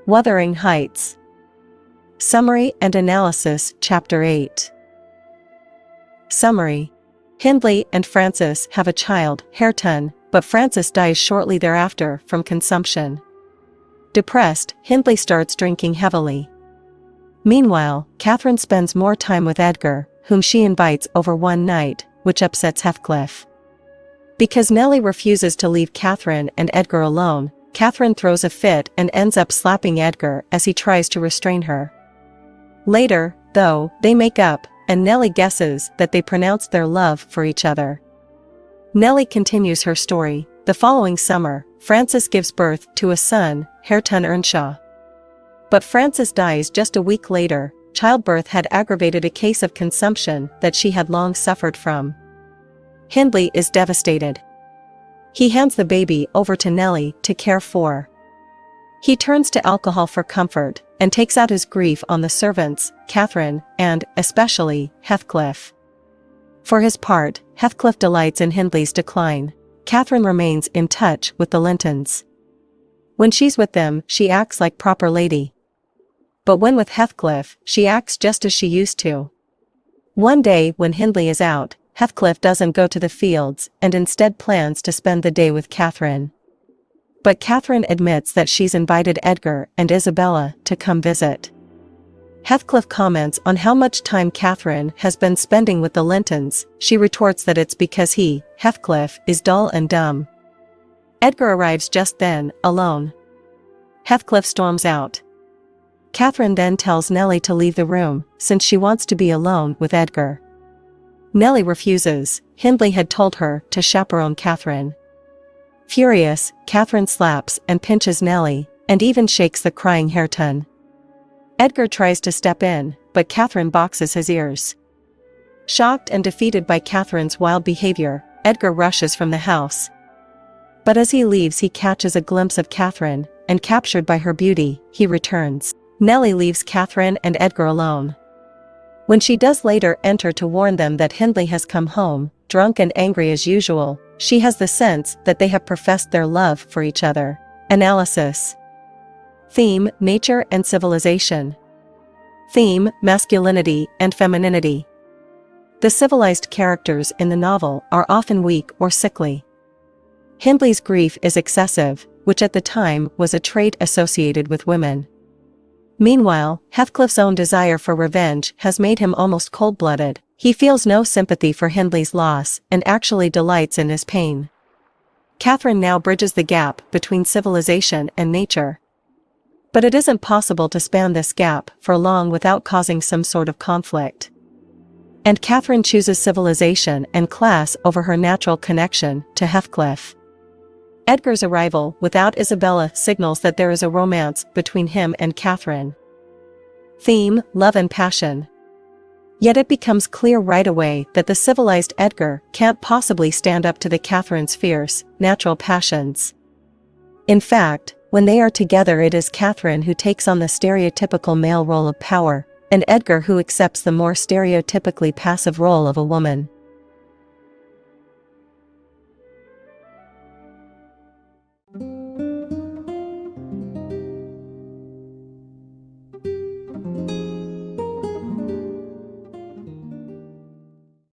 Wuthering Heights. Summary and Analysis. Chapter 8. Summary. Hindley and Francis have a child, Halahan, but Francis dies shortly thereafter from consumption. Depressed, Hindley starts drinking heavily. Meanwhile, Catherine spends more time with Edgar, whom she invites over one night, which upsets Heathcliff. Because Nellie refuses to leave Catherine and Edgar alone, Catherine throws a fit and ends up slapping Edgar as he tries to restrain her. Later, though, they make up, and Nellie guesses that they pronounced their love for each other. Nellie continues her story. The following summer, Francis gives birth to a son, Halahan Earnshaw. But Francis dies just a week later. Childbirth had aggravated a case of consumption that she had long suffered from. Hindley is devastated. He hands the baby over to Nellie to care for. He turns to alcohol for comfort, and takes out his grief on the servants, Catherine, and, especially, Heathcliff. For his part, Heathcliff delights in Hindley's decline. Catherine remains in touch with the Lintons. When she's with them, she acts like proper lady. But when with Heathcliff, she acts just as she used to. One day when Hindley is out, Heathcliff doesn't go to the fields and instead plans to spend the day with Catherine. But Catherine admits that she's invited Edgar and Isabella to come visit. Heathcliff comments on how much time Catherine has been spending with the Lintons. She retorts that it's because he, Heathcliff, is dull and dumb. Edgar arrives just then, alone. Heathcliff storms out. Catherine then tells Nellie to leave the room, since she wants to be alone with Edgar. Nellie refuses. Hindley had told her to chaperone Catherine. Furious, Catherine slaps and pinches Nellie, and even shakes the crying Halahan. Edgar tries to step in, but Catherine boxes his ears. Shocked and defeated by Catherine's wild behavior, Edgar rushes from the house. But as he leaves, he catches a glimpse of Catherine, and captured by her beauty, he returns. Nellie leaves Catherine and Edgar alone. When she does later enter to warn them that Hindley has come home, drunk and angry as usual, she has the sense that they have professed their love for each other. Analysis. Theme: Nature and Civilization. Theme: Masculinity and Femininity. The civilized characters in the novel are often weak or sickly. Hindley's grief is excessive, which at the time was a trait associated with women. Meanwhile, Heathcliff's own desire for revenge has made him almost cold-blooded. He feels no sympathy for Hindley's loss and actually delights in his pain. Catherine now bridges the gap between civilization and nature. But it isn't possible to span this gap for long without causing some sort of conflict. And Catherine chooses civilization and class over her natural connection to Heathcliff. Edgar's arrival without Isabella signals that there is a romance between him and Catherine. Theme: Love and Passion. Yet it becomes clear right away that the civilized Edgar can't possibly stand up to the Catherine's fierce, natural passions. In fact, when they are together, it is Catherine who takes on the stereotypical male role of power, and Edgar who accepts the more stereotypically passive role of a woman.